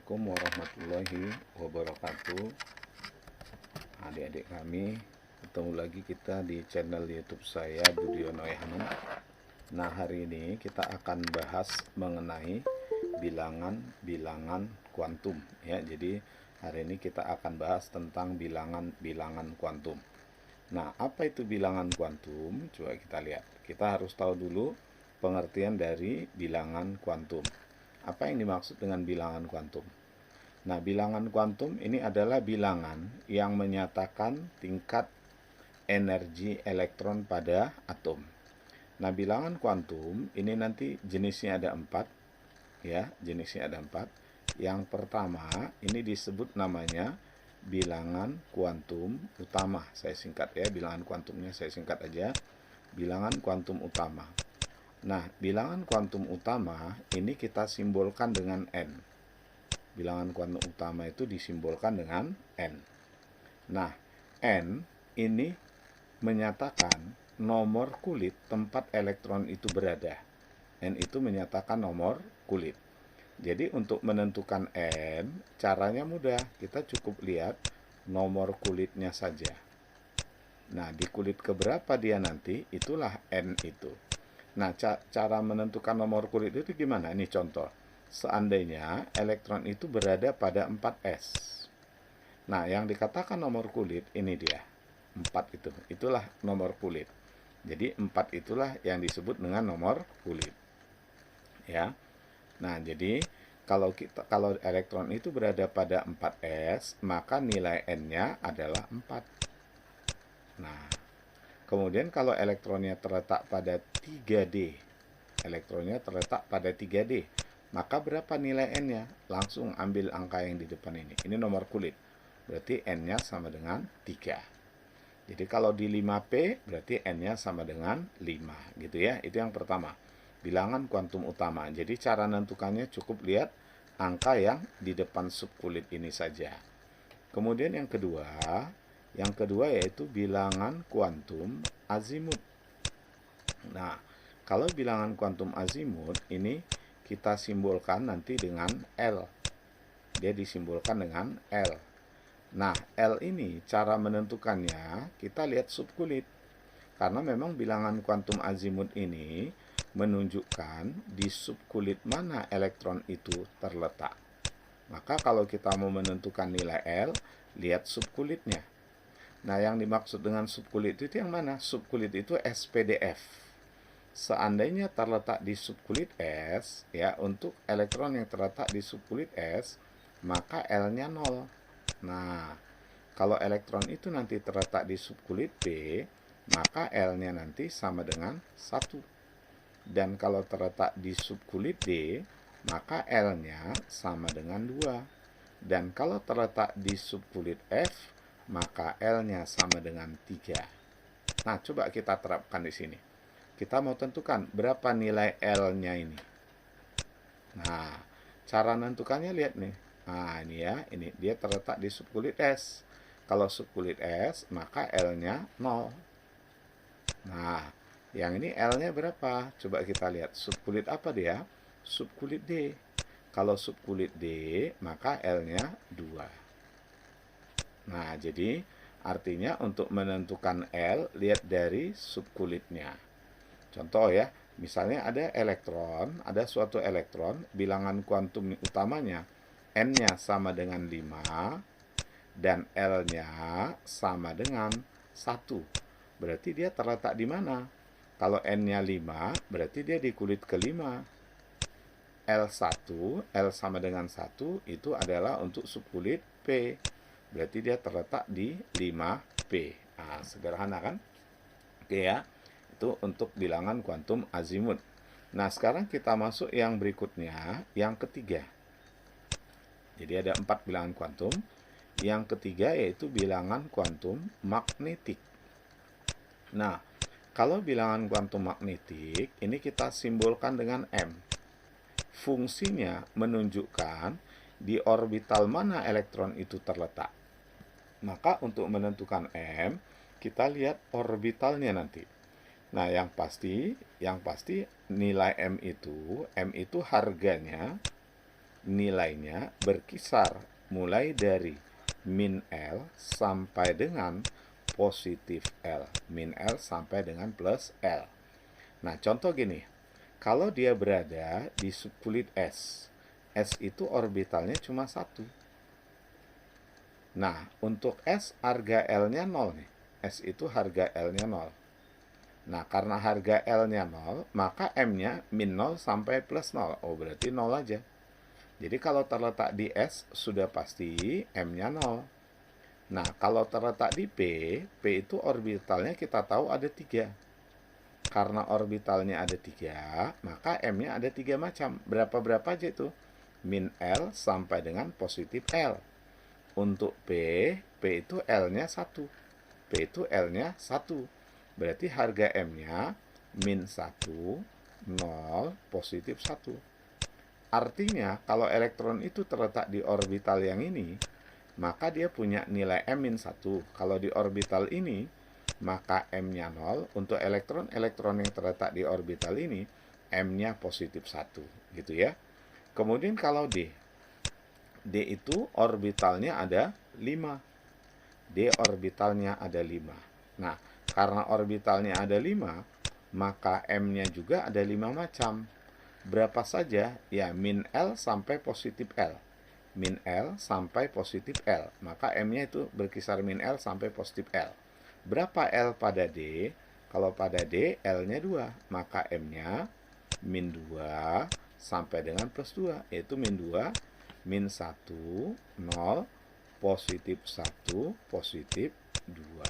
Assalamualaikum warahmatullahi wabarakatuh. Adik-adik kami, ketemu lagi kita di channel YouTube saya Budiono Hanum. Nah, hari ini kita akan bahas mengenai bilangan-bilangan kuantum ya. Jadi hari ini kita akan bahas tentang bilangan-bilangan kuantum. Nah, apa itu bilangan kuantum? Coba kita lihat. Kita harus tahu dulu pengertian dari bilangan kuantum. Apa yang dimaksud dengan bilangan kuantum? Nah, bilangan kuantum ini adalah bilangan yang menyatakan tingkat energi elektron pada atom. Nah, bilangan kuantum ini nanti jenisnya ada 4, ya, jenisnya ada 4. Yang pertama, ini disebut namanya bilangan kuantum utama. Saya singkat ya, bilangan kuantumnya saya singkat aja. Bilangan kuantum utama. Nah, bilangan kuantum utama ini kita simbolkan dengan N. Bilangan kuantum utama itu disimbolkan dengan N. Nah, N ini menyatakan nomor kulit tempat elektron itu berada. N itu menyatakan nomor kulit. Jadi untuk menentukan N, caranya mudah. Kita cukup lihat nomor kulitnya saja. Nah, di kulit keberapa dia nanti, itulah N itu. Nah, cara menentukan nomor kulit itu gimana? Ini contoh. Seandainya elektron itu berada pada 4s. Nah, yang dikatakan nomor kulit, ini dia. 4 itu. Itulah nomor kulit. Jadi, 4 itulah yang disebut dengan nomor kulit. Ya. Nah, jadi kalau elektron itu berada pada 4s, maka nilai N-nya adalah 4. Nah, kemudian kalau elektronnya terletak pada 3D, maka berapa nilai N-nya? Langsung ambil angka yang di depan ini. Ini nomor kulit. Berarti N-nya sama dengan 3. Jadi kalau di 5P, berarti N-nya sama dengan 5. Gitu ya. Itu yang pertama. Bilangan kuantum utama. Jadi cara menentukannya cukup lihat angka yang di depan subkulit ini saja. Kemudian yang kedua yaitu bilangan kuantum azimut. Nah, kalau bilangan kuantum azimut ini kita simbolkan nanti dengan L. Dia disimbolkan dengan L. Nah, L ini cara menentukannya kita lihat subkulit. Karena memang bilangan kuantum azimut ini menunjukkan di subkulit mana elektron itu terletak. Maka kalau kita mau menentukan nilai L, lihat subkulitnya. Nah, yang dimaksud dengan subkulit itu yang mana? Subkulit itu SPDF. Seandainya terletak di subkulit S, ya, untuk elektron yang terletak di subkulit S, maka L-nya 0. Nah, kalau elektron itu nanti terletak di subkulit B, maka L-nya nanti sama dengan 1. Dan kalau terletak di subkulit D, maka L-nya sama dengan 2. Dan kalau terletak di subkulit F, maka L-nya sama dengan 3. Nah, coba kita terapkan di sini. Kita mau tentukan berapa nilai L-nya ini. Nah, cara menentukannya lihat nih. Nah, ini ya, ini dia terletak di subkulit S. Kalau subkulit S, maka L-nya 0. Nah, yang ini L-nya berapa? Coba kita lihat. Subkulit apa dia? Subkulit D. Kalau subkulit D, maka L-nya 2. Nah, jadi artinya untuk menentukan L, lihat dari subkulitnya. Contoh ya, misalnya ada suatu elektron, bilangan kuantum utamanya, N-nya sama dengan 5, dan L-nya sama dengan 1. Berarti dia terletak di mana? Kalau N-nya 5, berarti dia di kulit kelima. L1, L sama dengan 1, itu adalah untuk subkulit P. Berarti dia terletak di 5P. Nah, sederhana kan? Oke ya. Itu untuk bilangan kuantum azimut. Nah, sekarang kita masuk yang berikutnya, yang ketiga. Jadi ada 4 bilangan kuantum. Yang ketiga yaitu bilangan kuantum magnetik. Nah, kalau bilangan kuantum magnetik, ini kita simbolkan dengan M. Fungsinya menunjukkan di orbital mana elektron itu terletak. Maka untuk menentukan M, kita lihat orbitalnya nanti. Nah, yang pasti nilai M itu harganya nilainya berkisar mulai dari min L sampai dengan positif L. Min L sampai dengan plus L. Nah, contoh gini. Kalau dia berada di subkulit S, S itu orbitalnya cuma 1. Nah, untuk S harga L-nya 0 nih. S itu harga L-nya 0. Nah, karena harga L-nya 0, maka M-nya min 0 sampai plus 0. Oh, berarti 0 aja. Jadi kalau terletak di S, sudah pasti M-nya 0. Nah, kalau terletak di P, P itu orbitalnya kita tahu ada 3. Karena orbitalnya ada 3, maka M-nya ada 3 macam. Berapa-berapa aja itu? Min L sampai dengan positif L. Untuk P itu L-nya 1. P itu L-nya 1. Berarti harga M-nya min 1, 0, positif 1. Artinya, kalau elektron itu terletak di orbital yang ini, maka dia punya nilai M min 1. Kalau di orbital ini, maka M-nya 0. Untuk elektron yang terletak di orbital ini, M-nya positif 1. Gitu ya. Kemudian kalau D itu orbitalnya ada 5. D orbitalnya ada 5. Nah, karena orbitalnya ada 5, maka M-nya juga ada 5 macam. Berapa saja? Ya, min L sampai positif L. Min L sampai positif L. Maka M-nya itu berkisar min L sampai positif L. Berapa L pada D? Kalau pada D, L-nya 2. Maka M-nya min 2 sampai dengan plus 2. Yaitu min 2, min 1, 0, positif 1, positif 2.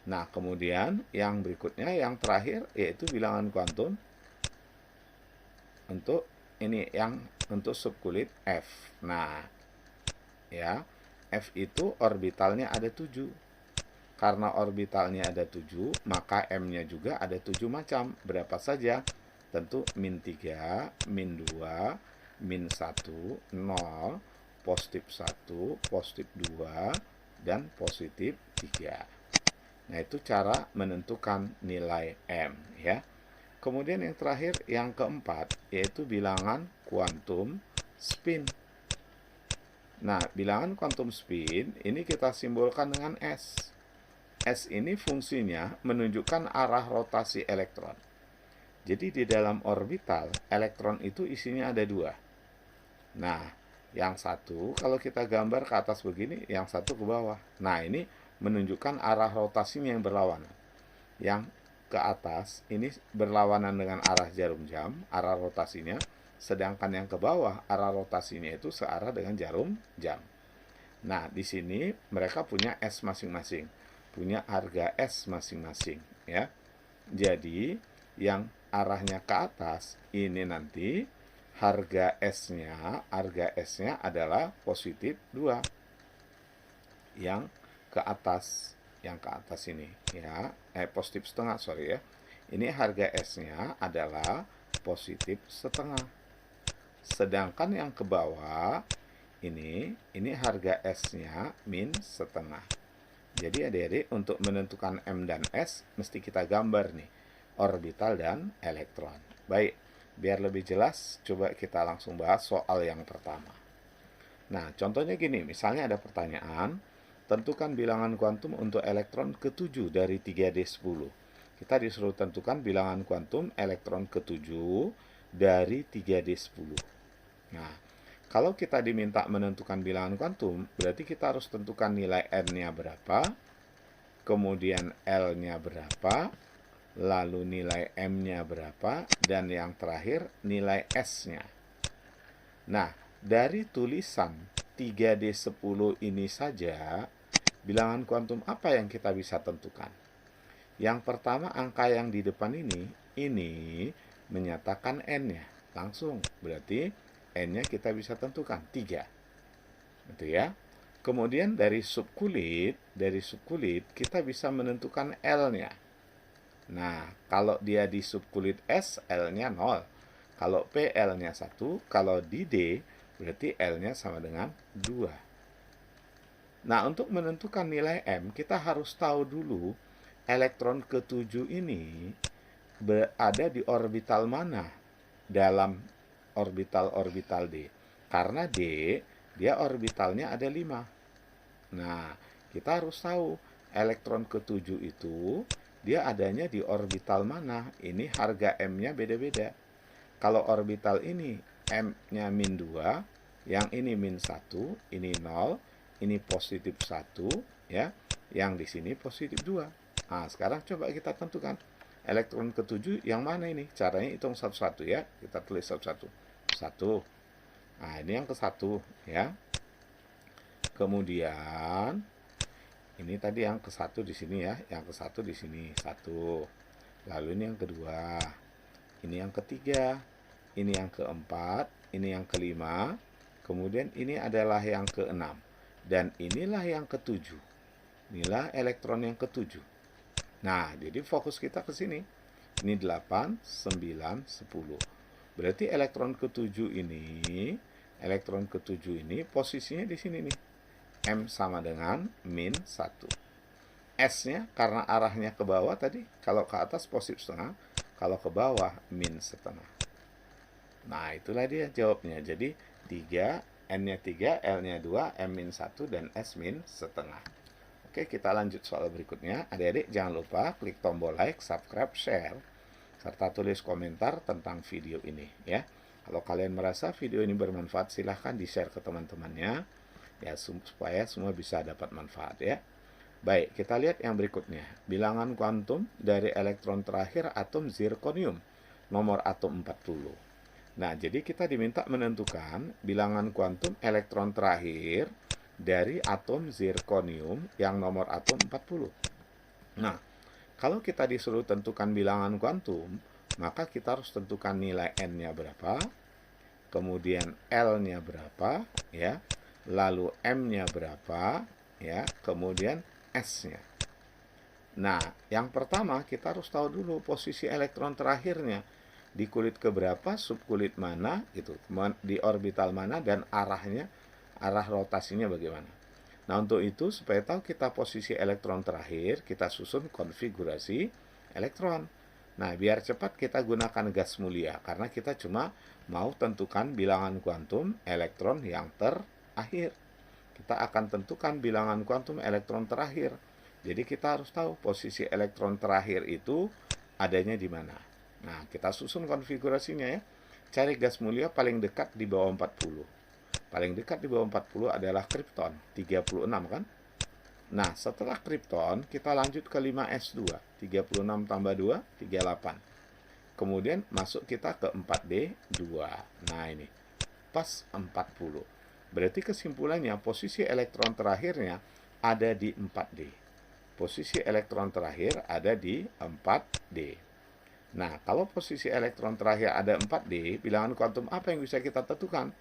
Nah, kemudian yang berikutnya, yang terakhir, yaitu bilangan kuantum untuk ini, yang untuk subkulit F. Nah, ya, F itu orbitalnya ada 7. Karena orbitalnya ada 7, maka M-nya juga ada 7 macam. Berapa saja? Tentu min 3, min 2, min 1, 0, positif 1, positif 2, dan positif 3. Nah, itu cara menentukan nilai M, ya. Kemudian yang terakhir, yang keempat, yaitu bilangan kuantum spin. Nah, bilangan kuantum spin ini kita simbolkan dengan S. S ini fungsinya menunjukkan arah rotasi elektron. Jadi di dalam orbital, elektron itu isinya ada 2. Nah, yang satu kalau kita gambar ke atas begini, yang satu ke bawah. Nah, ini menunjukkan arah rotasinya yang berlawanan. Yang ke atas ini berlawanan dengan arah jarum jam, arah rotasinya. Sedangkan yang ke bawah, arah rotasinya itu searah dengan jarum jam. Nah, di sini mereka punya S masing-masing. Punya harga S masing-masing, ya. Jadi, yang arahnya ke atas ini nanti harga S-nya adalah positif 2. Yang ke atas ini, ya. Positif setengah, sorry ya. Ini harga S-nya adalah positif setengah. Sedangkan yang ke bawah ini harga S-nya min setengah. Jadi adik-adik, untuk menentukan M dan S mesti kita gambar nih, orbital dan elektron. Baik, biar lebih jelas, coba kita langsung bahas soal yang pertama. Nah, contohnya gini, misalnya ada pertanyaan, tentukan bilangan kuantum untuk elektron ke-7 dari 3D10. Kita disuruh tentukan bilangan kuantum elektron ke-7 dari 3D10. Nah, kalau kita diminta menentukan bilangan kuantum, berarti kita harus tentukan nilai N-nya berapa, kemudian L-nya berapa, lalu nilai M-nya berapa, dan yang terakhir nilai S-nya. Nah, dari tulisan 3D10 ini saja, bilangan kuantum apa yang kita bisa tentukan? Yang pertama, angka yang di depan ini menyatakan N-nya. Langsung, berarti N-nya kita bisa tentukan 3. Gitu ya. Kemudian dari subkulit kita bisa menentukan L-nya. Nah, kalau dia di subkulit S, L-nya 0. Kalau P, L-nya 1. Kalau di D, berarti L-nya sama dengan 2. Nah, untuk menentukan nilai M, kita harus tahu dulu elektron ke-7 ini berada di orbital mana dalam orbital D. Karena D, dia orbitalnya ada 5. Nah, kita harus tahu elektron ke-7 itu dia adanya di orbital mana. Ini harga M-nya beda-beda. Kalau orbital ini M-nya min 2, yang ini min 1, ini 0, ini positif 1, ya. Yang di sini positif 2. Nah, sekarang coba kita tentukan elektron ke-7 yang mana ini. Caranya hitung satu-satu ya. Kita tulis satu-satu. 1. Nah, ini yang ke-1 ya. Kemudian ini tadi yang ke-1 di sini ya, yang ke-1 di sini 1. Lalu ini yang kedua, ini yang ketiga, ini yang keempat, ini yang kelima, kemudian ini adalah yang keenam, dan inilah yang ketujuh. Inilah elektron yang ketujuh. Nah, jadi fokus kita ke sini. Ini 8, 9, 10. Berarti elektron ketujuh ini posisinya di sini nih. M sama dengan min 1. S-nya karena arahnya ke bawah tadi, kalau ke atas positif setengah, kalau ke bawah min setengah. Nah, itulah dia jawabnya. Jadi 3, N-nya 3, L-nya 2, M min 1, dan S min setengah. Oke, kita lanjut soal berikutnya. Adik-adik jangan lupa klik tombol like, subscribe, share, serta tulis komentar tentang video ini ya. Kalau kalian merasa video ini bermanfaat, silahkan di-share ke teman-temannya ya, supaya semua bisa dapat manfaat ya. Baik, kita lihat yang berikutnya. Bilangan kuantum dari elektron terakhir atom zirconium, nomor atom 40. Nah, jadi kita diminta menentukan bilangan kuantum elektron terakhir dari atom zirconium yang nomor atom 40. Nah, kalau kita disuruh tentukan bilangan kuantum, maka kita harus tentukan nilai N-nya berapa, kemudian L-nya berapa, ya, lalu M-nya berapa, ya, kemudian S-nya. Nah, yang pertama kita harus tahu dulu posisi elektron terakhirnya. Di kulit keberapa, subkulit mana, gitu, di orbital mana, dan arahnya, arah rotasinya bagaimana. Nah, untuk itu, supaya tahu kita posisi elektron terakhir, kita susun konfigurasi elektron. Nah, biar cepat kita gunakan gas mulia, karena kita cuma mau tentukan bilangan kuantum elektron yang terakhir. Kita akan tentukan bilangan kuantum elektron terakhir. Jadi kita harus tahu posisi elektron terakhir itu adanya di mana. Nah, kita susun konfigurasinya ya. Cari gas mulia paling dekat di bawah 40. Paling dekat di bawah 40 adalah kripton, 36 kan? Nah, setelah kripton, kita lanjut ke 5s2. 36 tambah 2, 38. Kemudian masuk kita ke 4D, 2. Nah, ini. Pas 40. Berarti kesimpulannya, posisi elektron terakhirnya ada di 4D. Posisi elektron terakhir ada di 4D. Nah, kalau posisi elektron terakhir ada 4D, bilangan kuantum apa yang bisa kita tentukan?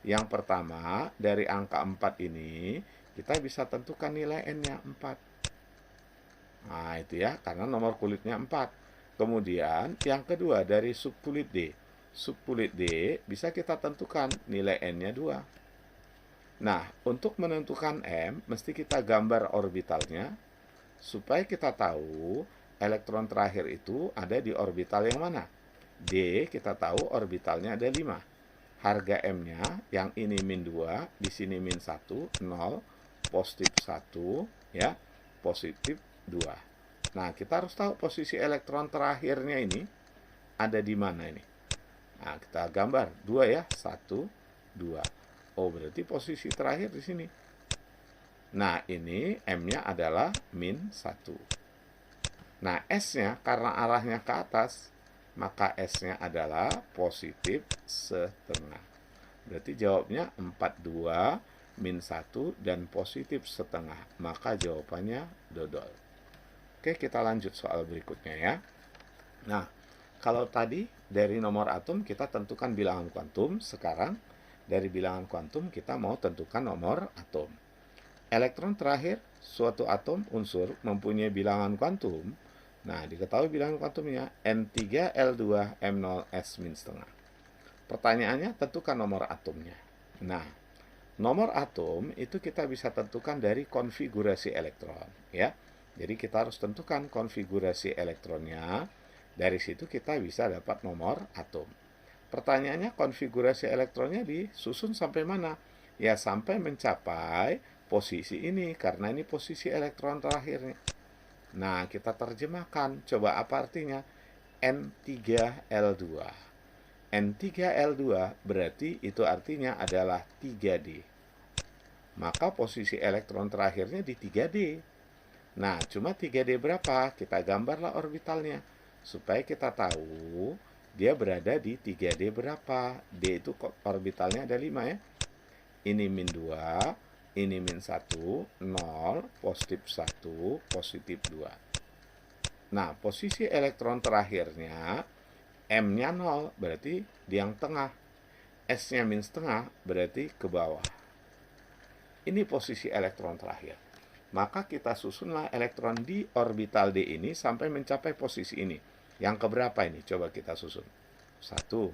Yang pertama, dari angka 4 ini, kita bisa tentukan nilai N-nya 4. Nah, itu ya, karena nomor kulitnya 4. Kemudian, yang kedua, dari subkulit D. Subkulit D, bisa kita tentukan nilai N-nya 2. Nah, untuk menentukan M, mesti kita gambar orbitalnya, supaya kita tahu elektron terakhir itu ada di orbital yang mana. D, kita tahu orbitalnya ada 5. Harga M-nya, yang ini min 2, di sini min 1, 0, positif 1, ya, positif 2. Nah, kita harus tahu posisi elektron terakhirnya ini ada di mana ini. Nah, kita gambar 2 ya, 1, 2. Oh, berarti posisi terakhir di sini. Nah, ini M-nya adalah min 1. Nah, S-nya karena arahnya ke atas, maka S-nya adalah positif setengah. Berarti jawabnya 42 min 1 dan positif setengah. Maka jawabannya dodol. Oke, kita lanjut soal berikutnya ya. Nah, kalau tadi dari nomor atom kita tentukan bilangan kuantum, sekarang dari bilangan kuantum kita mau tentukan nomor atom. Elektron terakhir, suatu atom unsur mempunyai bilangan kuantum. Nah, diketahui bilangan kuantumnya N3, L2, M0, S min setengah. Pertanyaannya, tentukan nomor atomnya. Nah, nomor atom itu kita bisa tentukan dari konfigurasi elektron, ya. Jadi kita harus tentukan konfigurasi elektronnya. Dari situ kita bisa dapat nomor atom. Pertanyaannya, konfigurasi elektronnya disusun sampai mana? Ya, sampai mencapai posisi ini, karena ini posisi elektron terakhirnya. Nah, kita terjemahkan. Coba apa artinya? N3L2. N3L2 berarti itu artinya adalah 3D. Maka posisi elektron terakhirnya di 3D. Nah, cuma 3D berapa? Kita gambarlah orbitalnya. Supaya kita tahu dia berada di 3D berapa. D itu orbitalnya ada 5 ya. Ini min 2, ini min 1, 0, positif 1, positif 2. Nah, posisi elektron terakhirnya, M-nya 0, berarti di yang tengah. S-nya min setengah, berarti ke bawah. Ini posisi elektron terakhir. Maka kita susunlah elektron di orbital D ini sampai mencapai posisi ini. Yang keberapa ini? Coba kita susun. 1,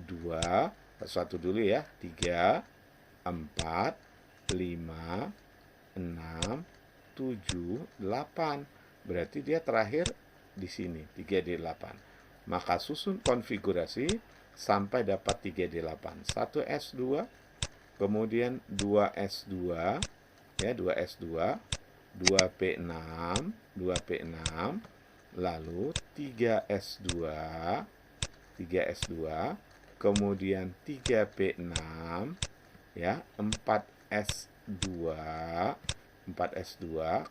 2, satu dulu ya, 3, 4, 5, 6, 7, 8. Berarti dia terakhir di sini, 3D8. Maka susun konfigurasi sampai dapat 3D8. 1S2, kemudian 2S2, ya 2S2, 2P6, 2P6, lalu 3S2, 3S2, kemudian 3P6, ya 4S2, 4S2,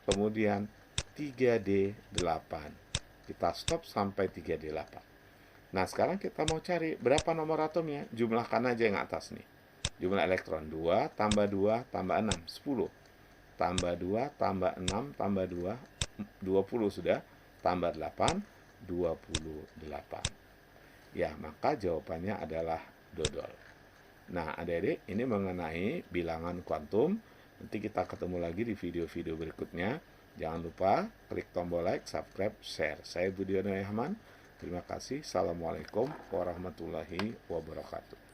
kemudian 3D8. Kita stop sampai 3D8. Nah, sekarang kita mau cari berapa nomor atomnya. Jumlahkan aja yang atas nih. Jumlah elektron 2 tambah 2 tambah 6, 10. Tambah 2 tambah 6 tambah 2, 20 sudah. Tambah 8, 28. Ya, maka jawabannya adalah dodol. Nah, adik-adik, ini mengenai bilangan kuantum. Nanti kita ketemu lagi di video-video berikutnya. Jangan lupa klik tombol like, subscribe, share. Saya Budiono Yahman. Terima kasih. Assalamualaikum warahmatullahi wabarakatuh.